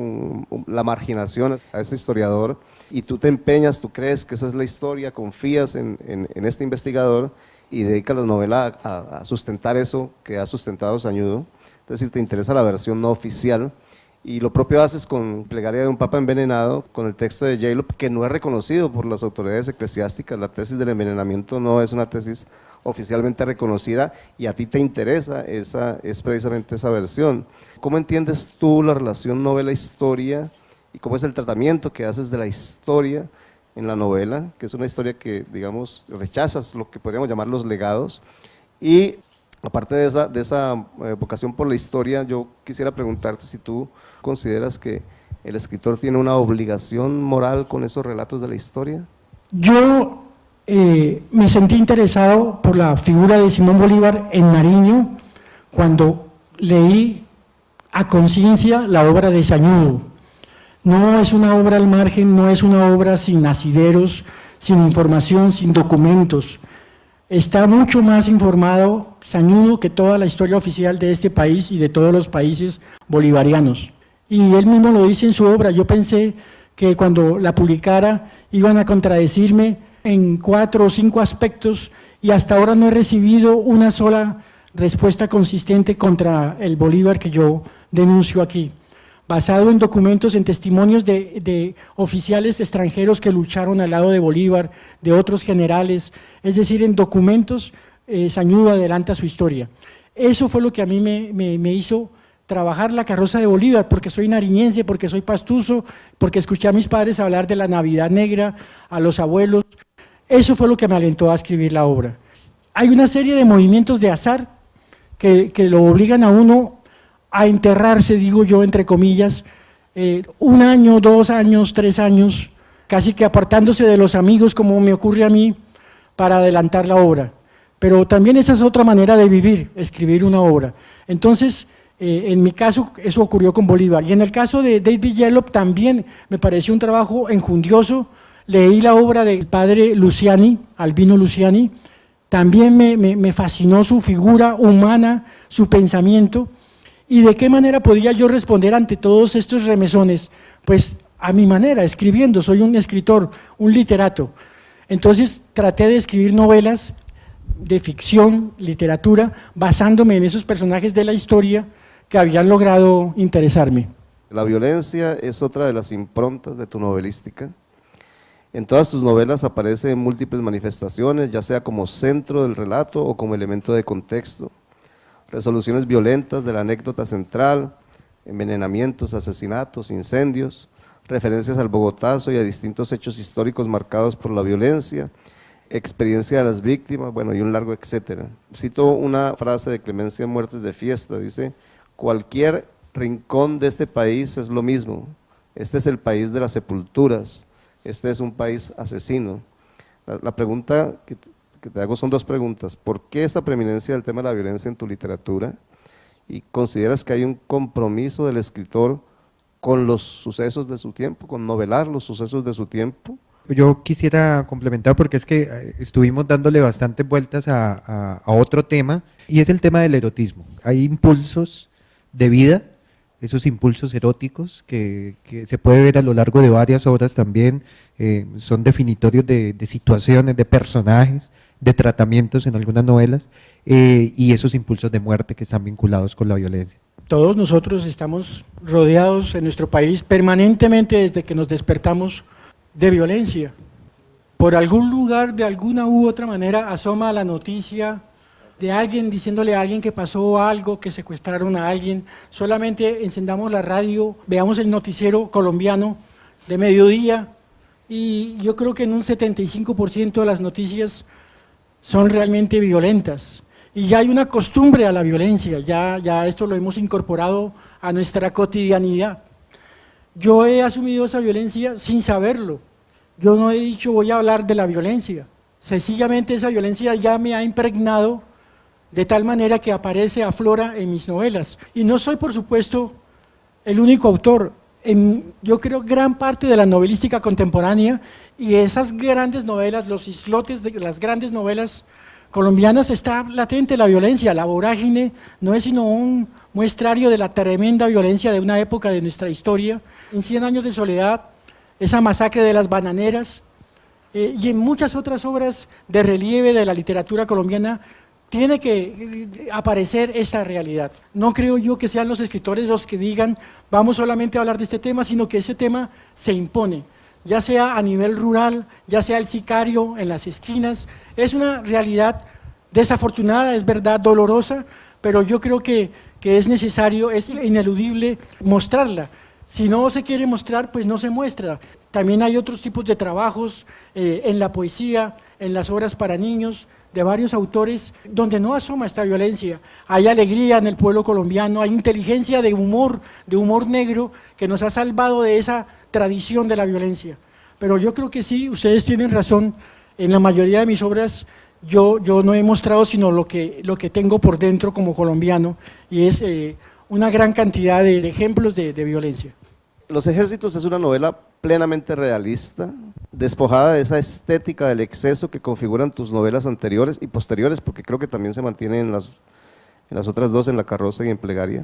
Speaker 2: la marginación a ese historiador. Y tú te empeñas, tú crees que esa es la historia, confías en este investigador y dedicas la novela a sustentar eso que ha sustentado Sañudo. Es decir, te interesa la versión no oficial. Y lo propio haces con Plegaria de un Papa envenenado, con el texto de Jalop, que no es reconocido por las autoridades eclesiásticas. La tesis del envenenamiento no es una tesis oficialmente reconocida y a ti te interesa, es precisamente esa versión. ¿Cómo entiendes tú la relación novela-historia y cómo es el tratamiento que haces de la historia en la novela, que es una historia que, digamos, rechazas lo que podríamos llamar los legados? Y aparte de esa vocación por la historia, yo quisiera preguntarte si tú consideras que el escritor tiene una obligación moral con esos relatos de la historia.
Speaker 3: Yo me sentí interesado por la figura de Simón Bolívar en Nariño cuando leí a conciencia la obra de Sañudo. No es una obra al margen, no es una obra sin asideros, sin información, sin documentos. Está mucho más informado Sañudo que toda la historia oficial de este país y de todos los países bolivarianos. Y él mismo lo dice en su obra. Yo pensé que cuando la publicara iban a contradecirme en 4 o 5 aspectos y hasta ahora no he recibido una sola respuesta consistente contra el Bolívar que yo denuncio aquí, basado en documentos, en testimonios de oficiales extranjeros que lucharon al lado de Bolívar, de otros generales, es decir, en documentos. Sañudo adelanta su historia. Eso fue lo que a mí me hizo trabajar La carroza de Bolívar, porque soy nariñense, porque soy pastuso, porque escuché a mis padres hablar de la Navidad Negra, a los abuelos. Eso fue lo que me alentó a escribir la obra. Hay una serie de movimientos de azar que lo obligan a uno a enterrarse, digo yo, entre comillas, 1 año, 2 años, 3 años, casi que apartándose de los amigos, como me ocurre a mí, para adelantar la obra. Pero también esa es otra manera de vivir, escribir una obra. Entonces, en mi caso, eso ocurrió con Bolívar. Y en el caso de David Jalop también me pareció un trabajo enjundioso. Leí la obra del padre Luciani, Albino Luciani, también me fascinó su figura humana, su pensamiento. ¿Y de qué manera podía yo responder ante todos estos remesones? Pues a mi manera, escribiendo. Soy un escritor, un literato. Entonces traté de escribir novelas de ficción, literatura, basándome en esos personajes de la historia que habían logrado interesarme.
Speaker 2: La violencia es otra de las improntas de tu novelística. En todas tus novelas aparece en múltiples manifestaciones, ya sea como centro del relato o como elemento de contexto. Resoluciones violentas de la anécdota central, envenenamientos, asesinatos, incendios, referencias al Bogotazo y a distintos hechos históricos marcados por la violencia, experiencia de las víctimas, bueno, y un largo etcétera. Cito una frase de Clemencia Muertes de Fiesta, dice: cualquier rincón de este país es lo mismo, este es el país de las sepulturas, este es un país asesino. La pregunta que te hago son 2 preguntas: ¿por qué esta preeminencia del tema de la violencia en tu literatura? ¿Y consideras que hay un compromiso del escritor con los sucesos de su tiempo, con novelar los sucesos de su tiempo?
Speaker 4: Yo quisiera complementar porque es que estuvimos dándole bastantes vueltas a otro tema, y es el tema del erotismo. Hay impulsos de vida, esos impulsos eróticos que se puede ver a lo largo de varias obras también, son definitorios de situaciones, de personajes, de tratamientos en algunas novelas, y esos impulsos de muerte que están vinculados con la violencia.
Speaker 3: Todos nosotros estamos rodeados en nuestro país permanentemente, desde que nos despertamos, de violencia. Por algún lugar, de alguna u otra manera, asoma la noticia de alguien diciéndole a alguien que pasó algo, que secuestraron a alguien. Solamente encendamos la radio, veamos el noticiero colombiano de mediodía y yo creo que en un 75% de las noticias son realmente violentas. Y ya hay una costumbre a la violencia, ya esto lo hemos incorporado a nuestra cotidianidad. Yo he asumido esa violencia sin saberlo. Yo no he dicho voy a hablar de la violencia. Sencillamente esa violencia ya me ha impregnado de tal manera que aparece, aflora en mis novelas. Y no soy, por supuesto, el único autor. Yo creo gran parte de la novelística contemporánea y esas grandes novelas, los islotes de las grandes novelas colombianas, está latente la violencia. La vorágine no es sino un muestrario de la tremenda violencia de una época de nuestra historia. En 100 años de soledad, esa masacre de las bananeras, y en muchas otras obras de relieve de la literatura colombiana tiene que aparecer esta realidad. No creo yo que sean los escritores los que digan vamos solamente a hablar de este tema, sino que ese tema se impone, ya sea a nivel rural, ya sea el sicario en las esquinas. Es una realidad desafortunada, es verdad, dolorosa, pero yo creo que es necesario, es ineludible mostrarla. Si no se quiere mostrar, pues no se muestra. También hay otros tipos de trabajos en la poesía, en las obras para niños, de varios autores, donde no asoma esta violencia. Hay alegría en el pueblo colombiano, hay inteligencia de humor negro que nos ha salvado de esa tradición de la violencia. Pero yo creo que sí, ustedes tienen razón, en la mayoría de mis obras yo no he mostrado sino lo que tengo por dentro como colombiano, y es una gran cantidad de ejemplos de violencia.
Speaker 2: Los Ejércitos es una novela plenamente realista, despojada de esa estética del exceso que configuran tus novelas anteriores y posteriores, porque creo que también se mantiene en las otras dos, en La Carroza y en Plegaria,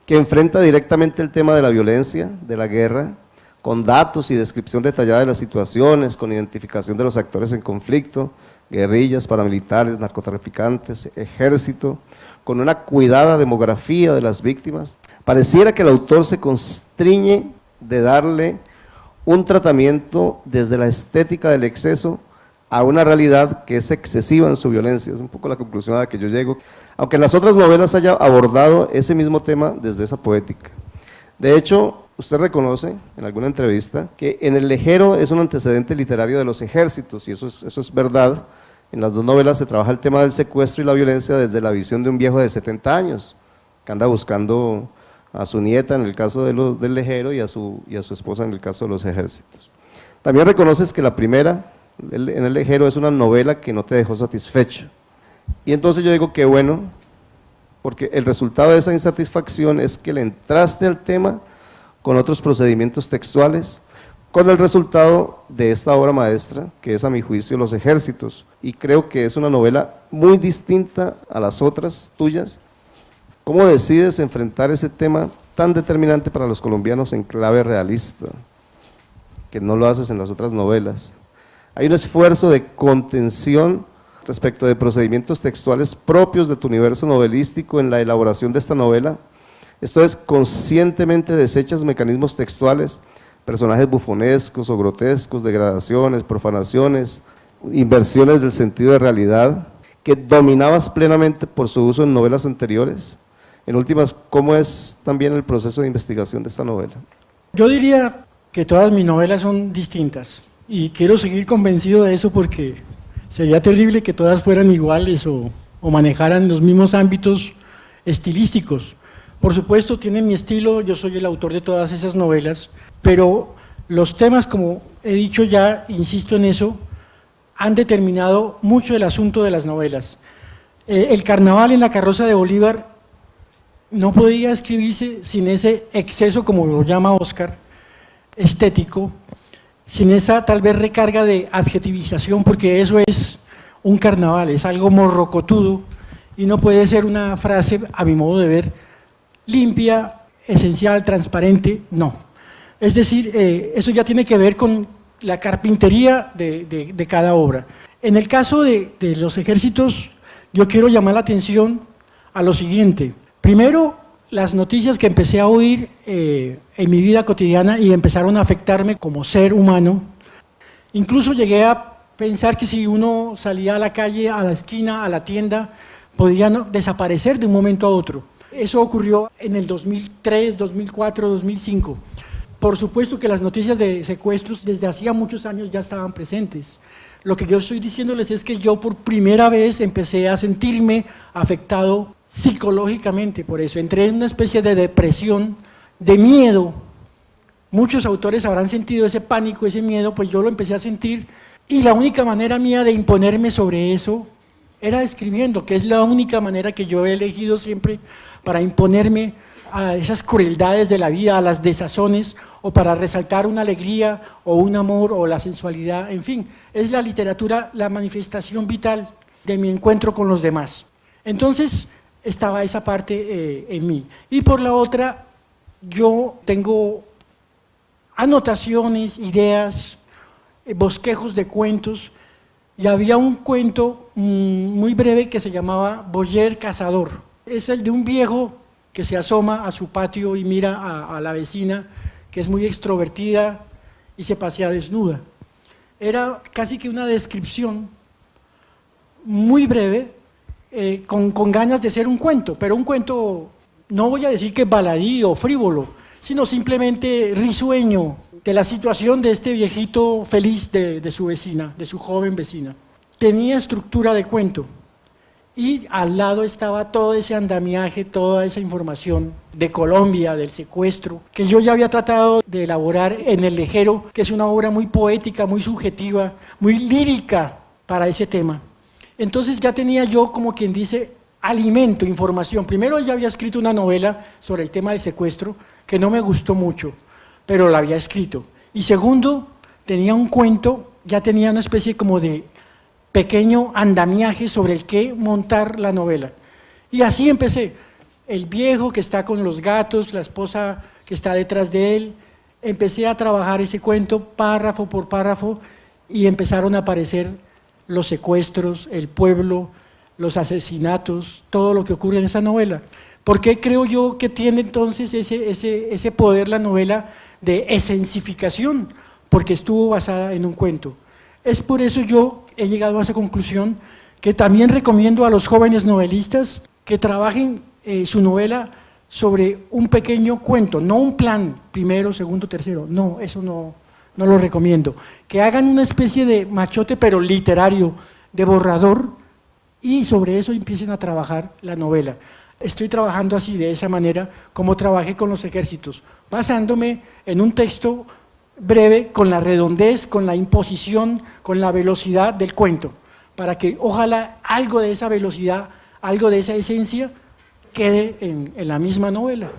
Speaker 2: que enfrenta directamente el tema de la violencia, de la guerra, con datos y descripción detallada de las situaciones, con identificación de los actores en conflicto, guerrillas, paramilitares, narcotraficantes, ejército, con una cuidada demografía de las víctimas. Pareciera que el autor se constriñe de darle un tratamiento desde la estética del exceso a una realidad que es excesiva en su violencia. Es un poco la conclusión a la que yo llego, aunque en las otras novelas haya abordado ese mismo tema desde esa poética. De hecho, usted reconoce en alguna entrevista que en El Lejero es un antecedente literario de Los Ejércitos, y eso es verdad. En las dos novelas se trabaja el tema del secuestro y la violencia desde la visión de un viejo de 70 años, que anda buscando a su nieta en el caso del Lejero y a su esposa en el caso de Los Ejércitos. También reconoces que la primera, en El Lejero, es una novela que no te dejó satisfecho. Y entonces yo digo que bueno, porque el resultado de esa insatisfacción es que le entraste al tema con otros procedimientos textuales, con el resultado de esta obra maestra, que es a mi juicio Los Ejércitos, y creo que es una novela muy distinta a las otras tuyas. ¿Cómo decides enfrentar ese tema tan determinante para los colombianos en clave realista, que no lo haces en las otras novelas? Hay un esfuerzo de contención respecto de procedimientos textuales propios de tu universo novelístico en la elaboración de esta novela. Esto es, conscientemente desechas mecanismos textuales, personajes bufonescos o grotescos, degradaciones, profanaciones, inversiones del sentido de realidad, que dominabas plenamente por su uso en novelas anteriores. En últimas, ¿cómo es también el proceso de investigación de esta novela?
Speaker 3: Yo diría que todas mis novelas son distintas, y quiero seguir convencido de eso porque sería terrible que todas fueran iguales o manejaran los mismos ámbitos estilísticos. Por supuesto, tienen mi estilo, yo soy el autor de todas esas novelas, pero los temas, como he dicho ya, insisto en eso, han determinado mucho el asunto de las novelas. El carnaval en La Carroza de Bolívar no podía escribirse sin ese exceso, como lo llama Oscar, estético, sin esa tal vez recarga de adjetivización, porque eso es un carnaval, es algo morrocotudo, y no puede ser una frase, a mi modo de ver, limpia, esencial, transparente, no. Es decir, eso ya tiene que ver con la carpintería de cada obra. En el caso de Los Ejércitos, yo quiero llamar la atención a lo siguiente. Primero, las noticias que empecé a oír en mi vida cotidiana y empezaron a afectarme como ser humano. Incluso llegué a pensar que si uno salía a la calle, a la esquina, a la tienda, podían desaparecer de un momento a otro. Eso ocurrió en el 2003, 2004, 2005. Por supuesto que las noticias de secuestros desde hacía muchos años ya estaban presentes. Lo que yo estoy diciéndoles es que yo por primera vez empecé a sentirme afectado psicológicamente por eso. Entré en una especie de depresión, de miedo. Muchos autores habrán sentido ese pánico, ese miedo, pues yo lo empecé a sentir, y la única manera mía de imponerme sobre eso era escribiendo, que es la única manera que yo he elegido siempre para imponerme a esas crueldades de la vida, a las desazones, o para resaltar una alegría o un amor o la sensualidad, en fin, es la literatura la manifestación vital de mi encuentro con los demás. Entonces estaba esa parte en mí. Y por la otra, yo tengo anotaciones, ideas, bosquejos de cuentos, y había un cuento muy breve que se llamaba Boyer Cazador. Es el de un viejo que se asoma a su patio y mira a la vecina, que es muy extrovertida y se pasea desnuda. Era casi que una descripción muy breve, con ganas de ser un cuento, pero un cuento, no voy a decir que baladí o frívolo, sino simplemente risueño de la situación de este viejito feliz de su vecina, de su joven vecina. Tenía estructura de cuento, y al lado estaba todo ese andamiaje, toda esa información de Colombia, del secuestro, que yo ya había tratado de elaborar en El Lejero, que es una obra muy poética, muy subjetiva, muy lírica para ese tema. Entonces ya tenía yo, como quien dice, alimento, información. Primero ya había escrito una novela sobre el tema del secuestro, que no me gustó mucho, pero la había escrito. Y segundo, tenía un cuento, ya tenía una especie como de pequeño andamiaje sobre el que montar la novela. Y así empecé. El viejo que está con los gatos, la esposa que está detrás de él, empecé a trabajar ese cuento párrafo por párrafo, y empezaron a aparecer los secuestros, el pueblo, los asesinatos, todo lo que ocurre en esa novela. ¿Por qué creo yo que tiene entonces ese poder la novela de esencificación? Porque estuvo basada en un cuento. Es por eso yo he llegado a esa conclusión, que también recomiendo a los jóvenes novelistas que trabajen su novela sobre un pequeño cuento, no un plan, primero, segundo, tercero, no, eso no lo recomiendo. Que hagan una especie de machote, pero literario, de borrador, y sobre eso empiecen a trabajar la novela. Estoy trabajando así, de esa manera, como trabajé con los ejércitos, basándome en un texto breve, con la redondez, con la imposición, con la velocidad del cuento, para que ojalá algo de esa velocidad, algo de esa esencia quede en la misma novela.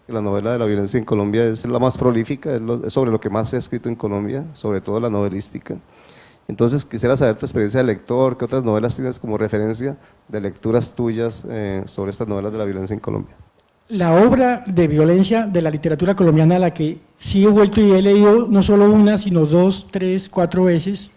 Speaker 2: La novela de la violencia en Colombia es la más prolífica, es sobre lo que más se ha escrito en Colombia, sobre todo la novelística. Entonces quisiera saber tu experiencia de lector, ¿qué otras novelas tienes como referencia de lecturas tuyas sobre estas novelas de la violencia en Colombia?
Speaker 3: La obra de violencia de la literatura colombiana, a la que sí he vuelto y he leído no solo una, sino 2, 3, 4 veces,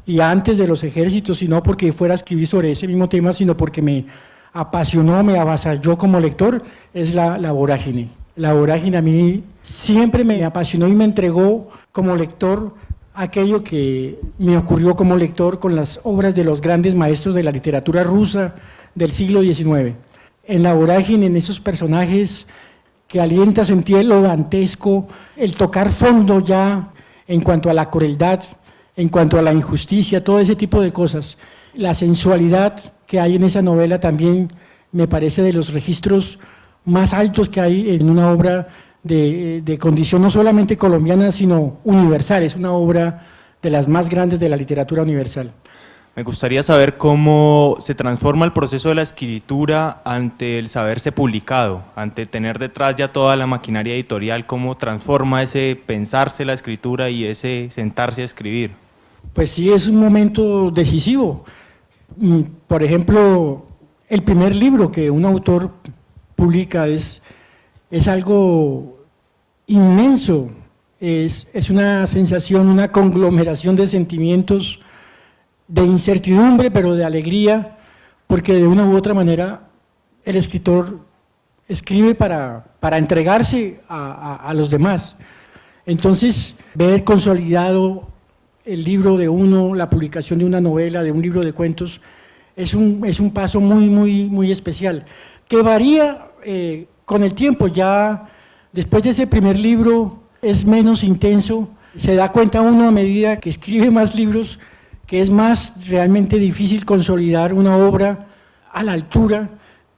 Speaker 3: y antes de los ejércitos, sino porque fuera a escribir sobre ese mismo tema, sino porque me apasionó, me avasalló como lector, es la Vorágine. La Vorágine a mí siempre me apasionó y me entregó como lector aquello que me ocurrió como lector con las obras de los grandes maestros de la literatura rusa del siglo XIX. En La Vorágine, en esos personajes que alienta a sentir lo dantesco, el tocar fondo ya en cuanto a la crueldad, en cuanto a la injusticia, todo ese tipo de cosas. La sensualidad que hay en esa novela también me parece de los registros más altos que hay en una obra de condición no solamente colombiana, sino universal. Es una obra de las más grandes de la literatura universal.
Speaker 5: Me gustaría saber cómo se transforma el proceso de la escritura ante el saberse publicado, ante tener detrás ya toda la maquinaria editorial, cómo transforma ese pensarse la escritura y ese sentarse a escribir.
Speaker 3: Pues sí, es un momento decisivo. Por ejemplo, el primer libro que un autor publica es algo inmenso, es una sensación, una conglomeración de sentimientos, de incertidumbre, pero de alegría, porque de una u otra manera el escritor escribe para entregarse a los demás. Entonces, ver consolidado el libro de uno, la publicación de una novela, de un libro de cuentos, es un paso muy especial, que varía con el tiempo. Ya después de ese primer libro es menos intenso, se da cuenta uno a medida que escribe más libros que es más realmente difícil consolidar una obra a la altura,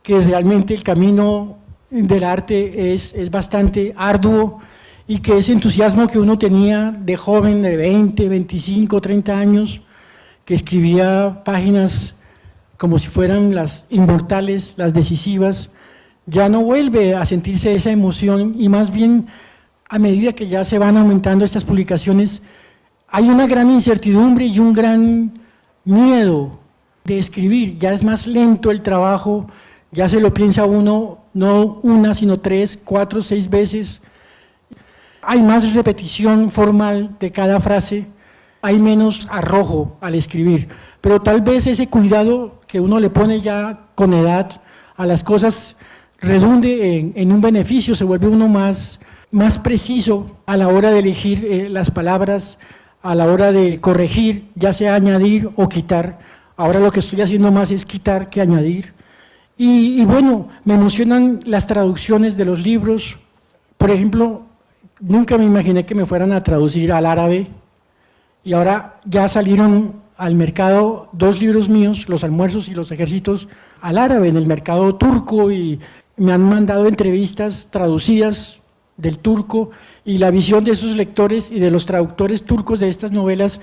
Speaker 3: que realmente el camino del arte es bastante arduo y que ese entusiasmo que uno tenía de joven, de 20, 25, 30 años, que escribía páginas como si fueran las inmortales, las decisivas, ya no vuelve a sentirse esa emoción y más bien a medida que ya se van aumentando estas publicaciones, hay una gran incertidumbre y un gran miedo de escribir, ya es más lento el trabajo, ya se lo piensa uno, no una, sino 3, 4, 6 veces, hay más repetición formal de cada frase, hay menos arrojo al escribir, pero tal vez ese cuidado que uno le pone ya con edad a las cosas redunde en un beneficio, se vuelve uno más preciso a la hora de elegir las palabras, a la hora de corregir, ya sea añadir o quitar. Ahora lo que estoy haciendo más es quitar que añadir. Y bueno, me emocionan las traducciones de los libros. Por ejemplo, nunca me imaginé que me fueran a traducir al árabe y ahora ya salieron al mercado 2 libros míos, Los almuerzos y los ejércitos, al árabe en el mercado turco, y me han mandado entrevistas traducidas del turco, y la visión de esos lectores y de los traductores turcos de estas novelas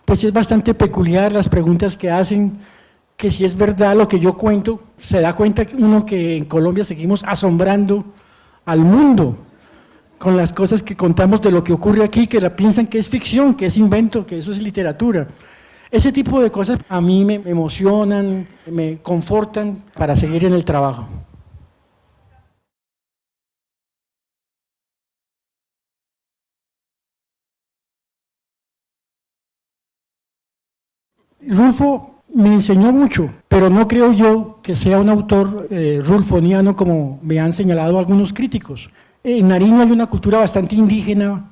Speaker 3: pues es bastante peculiar, las preguntas que hacen, que si es verdad lo que yo cuento, se da cuenta uno que en Colombia seguimos asombrando al mundo con las cosas que contamos de lo que ocurre aquí, que la piensan que es ficción, que es invento, que eso es literatura. Ese tipo de cosas a mí me emocionan, me confortan para seguir en el trabajo. Rulfo me enseñó mucho, pero no creo yo que sea un autor rulfoniano como me han señalado algunos críticos. En Nariño hay una cultura bastante indígena,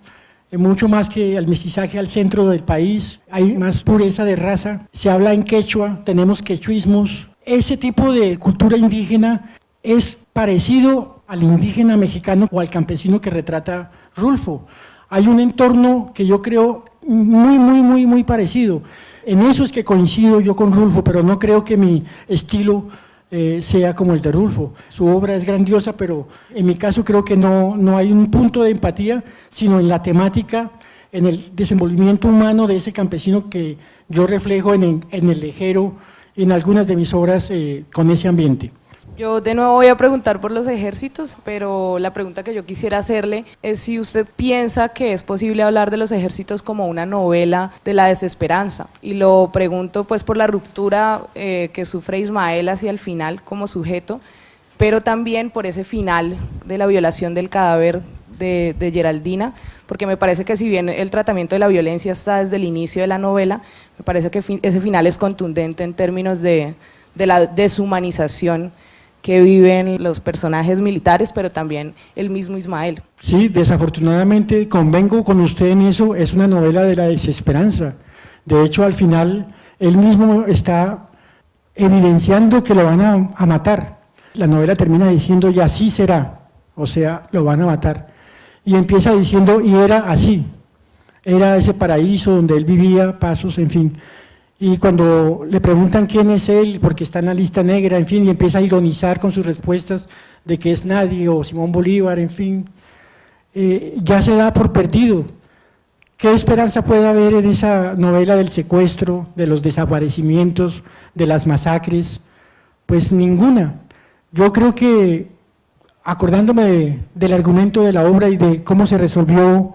Speaker 3: mucho más que el mestizaje al centro del país, hay más pureza de raza, se habla en quechua, tenemos quechuismos. Ese tipo de cultura indígena es parecido al indígena mexicano o al campesino que retrata Rulfo. Hay un entorno que yo creo muy parecido. En eso es que coincido yo con Rulfo, pero no creo que mi estilo sea como el de Rulfo. Su obra es grandiosa, pero en mi caso creo que no hay un punto de empatía, sino en la temática, en el desenvolvimiento humano de ese campesino que yo reflejo en El Lejero, en algunas de mis obras con ese ambiente.
Speaker 6: Yo de nuevo voy a preguntar por los ejércitos, pero la pregunta que yo quisiera hacerle es si usted piensa que es posible hablar de los ejércitos como una novela de la desesperanza. Y lo pregunto pues por la ruptura que sufre Ismael hacia el final como sujeto, pero también por ese final de la violación del cadáver de Geraldina, porque me parece que si bien el tratamiento de la violencia está desde el inicio de la novela, me parece que ese final es contundente en términos de la deshumanización que viven los personajes militares, pero también el mismo Ismael.
Speaker 3: Sí, desafortunadamente convengo con usted en eso, es una novela de la desesperanza. De hecho, al final, él mismo está evidenciando que lo van a matar. La novela termina diciendo, y así será, o sea, lo van a matar. Y empieza diciendo, y era así, era ese paraíso donde él vivía, pasos, en fin. Y cuando le preguntan quién es él, porque está en la lista negra, en fin, y empieza a ironizar con sus respuestas de que es nadie, o Simón Bolívar, en fin, ya se da por perdido. ¿Qué esperanza puede haber en esa novela del secuestro, de los desaparecimientos, de las masacres? Pues ninguna. Yo creo que, acordándome del argumento de la obra y de cómo se resolvió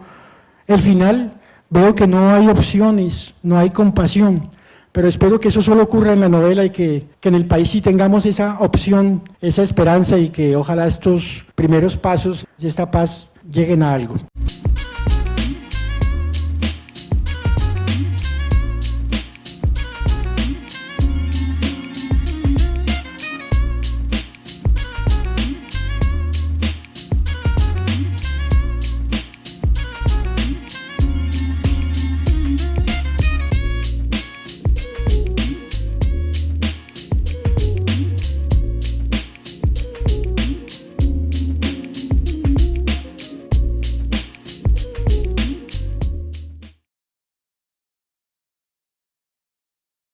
Speaker 3: el final, veo que no hay opciones, no hay compasión. Pero espero que eso solo ocurra en la novela y que en el país sí tengamos esa opción, esa esperanza, y que ojalá estos primeros pasos y esta paz lleguen a algo.